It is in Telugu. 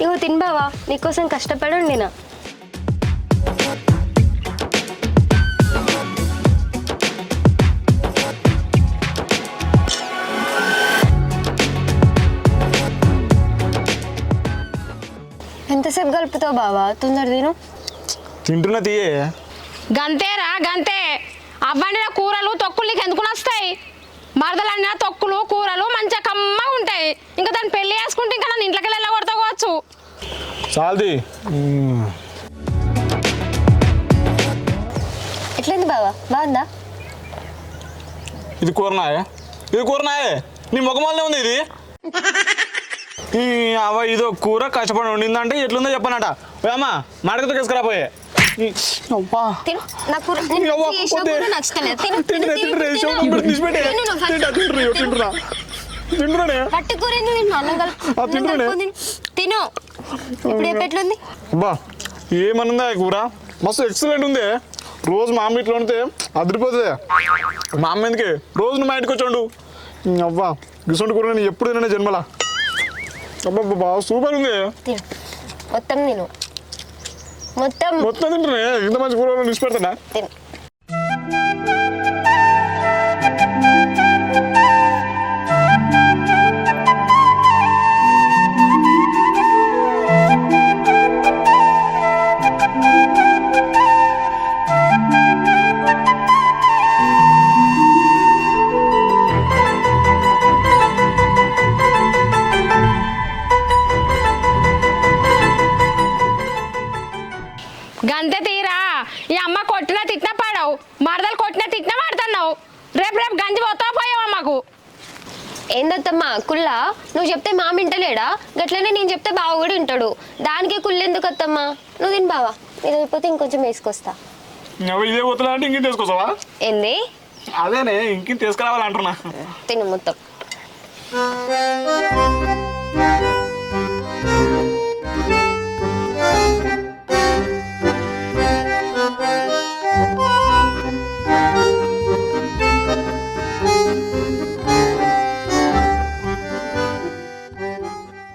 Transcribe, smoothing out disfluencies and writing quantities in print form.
ఇగో తిని బావా, నీకోసం కష్టపడి వండినా. ఎంతసేపు కలుపుతావు బావా? తొందర తిను. తింటున్నా తీయే. గంతేరా గంతే. అవ్వండిన కూరలు తొక్కులు నీకు ఎందుకు వస్తాయి? మరదలన్న తొక్కులు కూరలు మంచిగా కమ్మగా ఉంటాయి. ఇంకా దాన్ని పెళ్లి చేసుకుంటే ఇంకా నన్ను ఇంట్లోకి వెళ్ళగొడతావచ్చు. చాలది. ఎట్లయింది బావా? బాగుందా? ఇది కూరనాయే, ఇది కూరనాయే. నీ ముఖమాలనే ఉంది ఇది. అవ ఇదో కూర కష్టపడి వండిందంటే ఎట్లుందో చెప్పనట. అమ్మా మడకతో తీసుకురాపోయే. తిను. ఇప్పుడు ఎట్లుంది? అబ్బా ఏమనుందా కూర? మస్తు ఎక్సలెంట్ ఉంది. రోజు మా అమ్మ ఇట్లా ఉంటే అదిరిపోతుంది. మా అమ్మ ఎందుకే రోజు నువ్వు మా ఇంటికి వచ్చాడు. అవ్వా గిసొంటి కూర నేను ఎప్పుడు తిన్నా జన్మలా. అబ్బా బాగా సూపర్ ఉంది. మొత్తం తిను. మొత్తం మొత్తం తింటున్నా. ఇంత మంచి కూర నిలిచి పెడతానా? తిను. గంతే తీరా. ఈ అమ్మ కొట్టినా తిట్టినా పాడవు, మరదలు కొట్టినా తిట్టినా పడుతున్నావు. రేపు రేపు గంజి పోతా పోయావా మాకు? ఏందత్తమ్మా కుల్లా? నువ్వు చెప్తే మామ వింటలేడా? గట్లనే నేను చెప్తే బావ కూడా వింటాడు. దానికే కుళ్ళు ఎందుకు అత్తమ్మా? నువ్వు తిని బావా, ఇది అయిపోతే ఇంకొంచెం వేసుకొస్తా. ఇదే పోతున్నా అంటే ఇంకేం తీసుకొస్తావా? ఏంది? అదేనే ఇంకేం తీసుకురావాలంటున్నా. తిను మొత్తం.